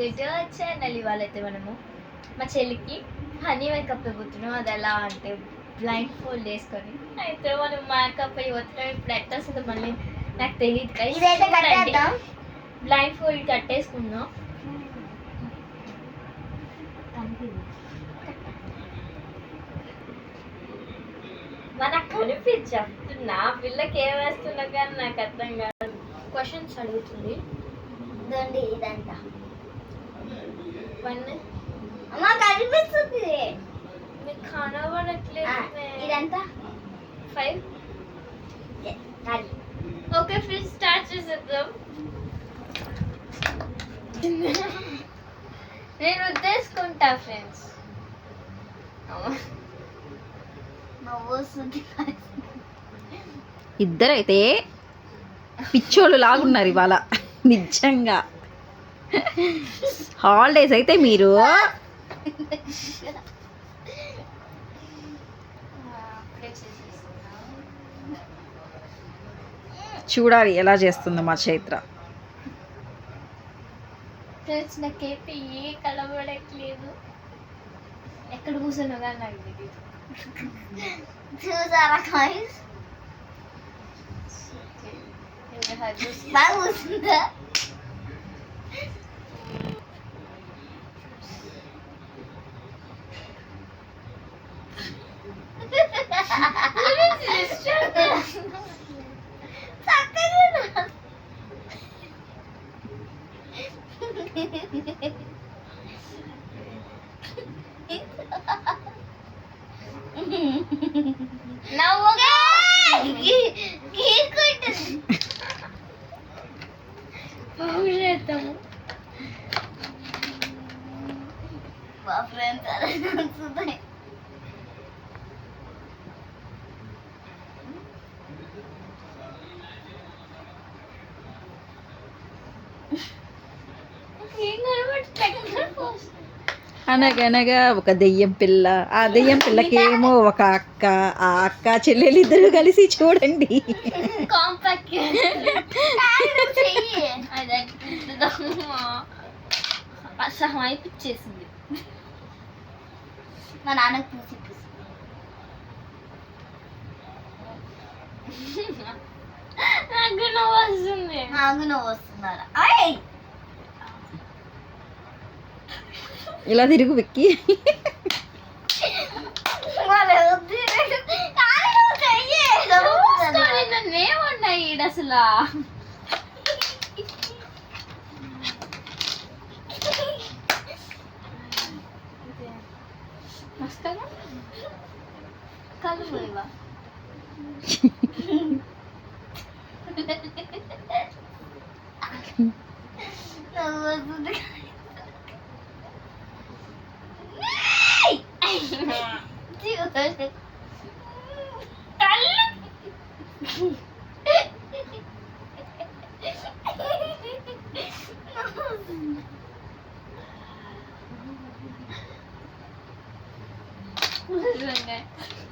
YouTube channel. ఇవాళైతే మనము మా చెల్లికి హనీ మేకప్ ఇవ్వుతున్నాం. అది ఎలా అంటే బ్లైండ్ ఫోల్డ్ వేసుకొని అయితే మనం మేకప్ ఇవ్వుతున్నాం. ఇప్పుడు ఎట్లా వస్తుందో మళ్ళీ నాకు తెలియదు కదా. బ్లైండ్ ఫోల్డ్ కట్టేసుకుందాం. మనకు కనిపించుతున్నా పిల్లకి ఏం వేస్తున్నా కానీ నాకు అర్థం కాదు. క్వశ్చన్స్ అడుగుతుంది. ఇదండి ఇదంతా వన్ అమ్మా కనిపిస్తుంది మీకు కనబడట్లేదు. ఇదంతా 5. ఓకే ఫ్రెండ్స్ స్టార్ట్ చేసేద్దాం. నేను ఉద్దేశుకుంటా ఫ్రెండ్స్. ఇద్దరైతే పిచ్చోళ్ళు లాగున్నారు ఇవాళ నిజంగా. హాలిడేస్ అయితే మీరు చూడాలి ఎలా చేస్తుందో మా చైత్ర. నాకైతే ఏ కలబడట్లేదు. ఎక్కడ కూర్చున్నా కానీ నాకు తెలియదు. చూసారా గాయ్స్ బాగా కూర్చుందా. మా ఫ్రెండ్స్ అనగనగా ఒక దెయ్యం పిల్ల, ఆ దెయ్యం పిల్లకేమో ఒక అక్క, ఆ అక్క చెల్లెలు ఇద్దరు కలిసి చూడండి. సహం అయిపిచ్చేసింది. మా నాన్నకు పూసిపిస్తుంది. నాకు నవ్వు వస్తుంది. నాకు నవ్వు వస్తున్నారా? ఇలా తిరుగు విక్కి. నేనేమన్నాయి ఈడ అసలు. కళ్ళు పోయివా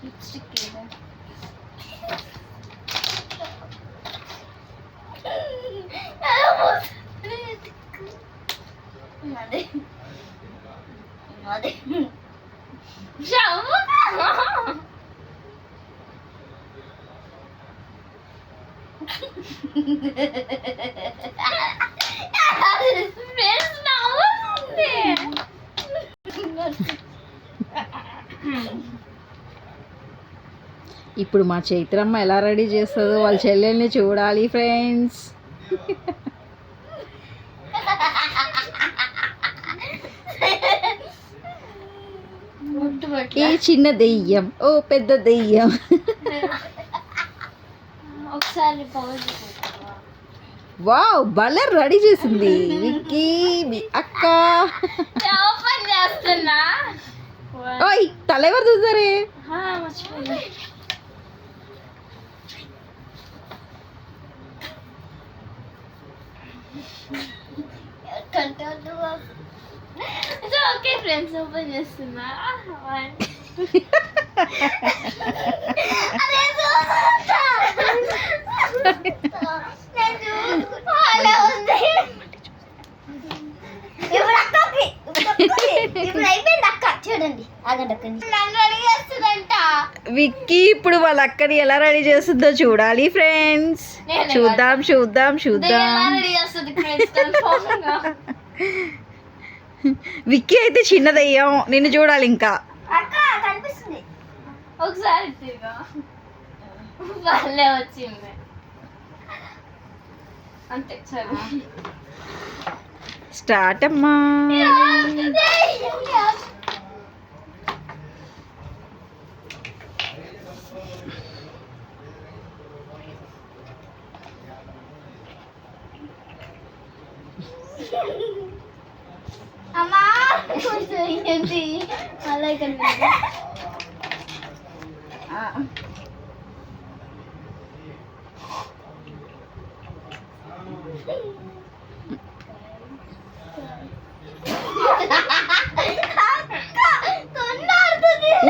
లిప్స్టిక్ అదే అదే ఇప్పుడు మా చైత్రమ్మ ఎలా రెడీ చేస్తుందో వాళ్ళ చెల్లెల్ని చూడాలి ఫ్రెండ్స్. ఏ చిన్న దెయ్యం, ఓ పెద్ద దెయ్యం. ఒకసారి వావ్ భలే రెడీ చేసింది విక్కీ మీ అక్క. ఓపెన్ చేస్తున్నా. ఓయ్ తలెవరు చూసారే? ఓకే ఫ్రెండ్స్ ఓపెన్ చేస్తున్నా. ఇప్పుడు ఇప్పుడు అయిపోయింది అక్క చూడండి ఆగండి అక్క నన్ను రెడీ చేస్తుందంట విక్కీ ఇప్పుడు వాళ్ళ అక్కని ఎలా రెడీ చేస్తుందో చూడాలి ఫ్రెండ్స్. చూద్దాం చూద్దాం చూద్దాం. రెడీ చేస్తుంది ఫ్రెండ్స్. విక్కీ అయితే చిన్న దయ్యం, నిన్ను చూడాలి ఇంకా. అక్క కనిపిస్తుంది ఒకసారి తిరిగా వాళ్ళే వచ్చింది అంతే సరే స్టార్ట్ అమ్మా. అమ్మా ఏంటి అలా కనిపిస్తుంది.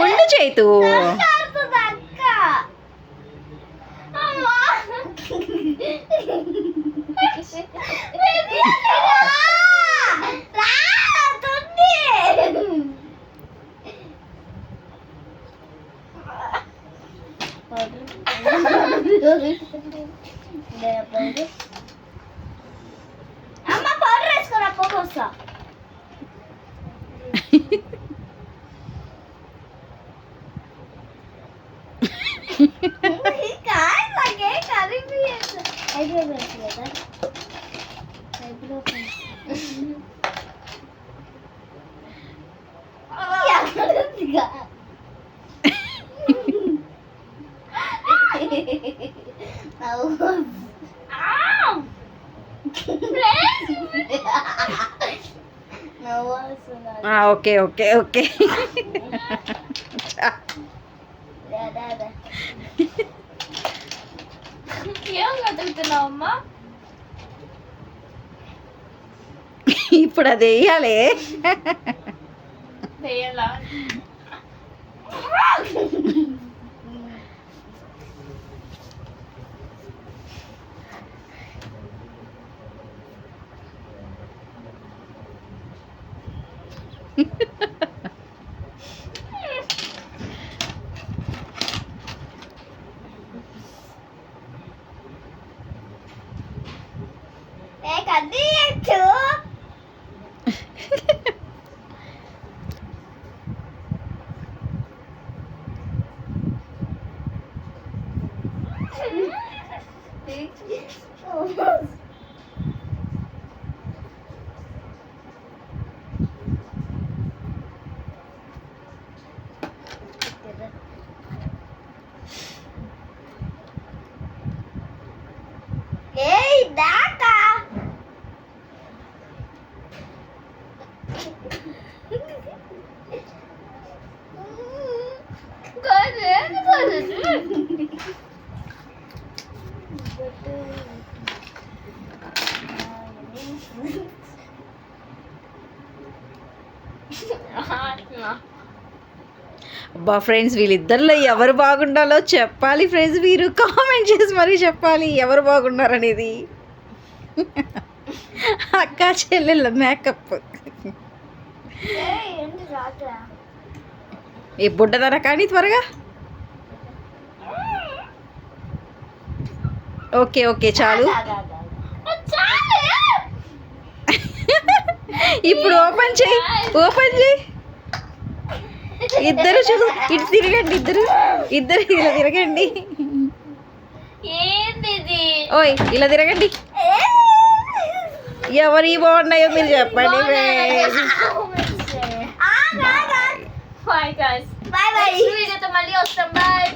ఉండు చేతు. అమ్మ పౌడర్ వేసుకోరా పోకొస్తా. Okay okay okay. ఏం కదులుతున్నావు అమ్మా? ఇప్పుడు అది వేయాలి. వేయాలా? Hey, Daka! అబ్బా ఫ్రెండ్స్, వీళ్ళిద్దరిలో ఎవరు బాగుండాలో చెప్పాలి ఫ్రెండ్స్. మీరు కామెంట్ చేసి మరీ చెప్పాలి ఎవరు బాగున్నారనేది. అక్క చెల్లెళ్ళ మేకప్. ఈ బుడ్డదన కానీ త్వరగా. ఓకే ఓకే చాలు. ఇప్పుడు ఓపెన్ చేయి, ఓపెన్ చేయి. ఇద్దరు చూడు, ఇటు తిరగండి, ఇద్దరు ఇద్దరు ఇలా తిరగండి. ఓయ్ ఇలా తిరగండి. ఎవరి బాగున్నాయో మీరు చెప్పండి. Bye bye. మళ్ళీ వస్తాం. బాయ్.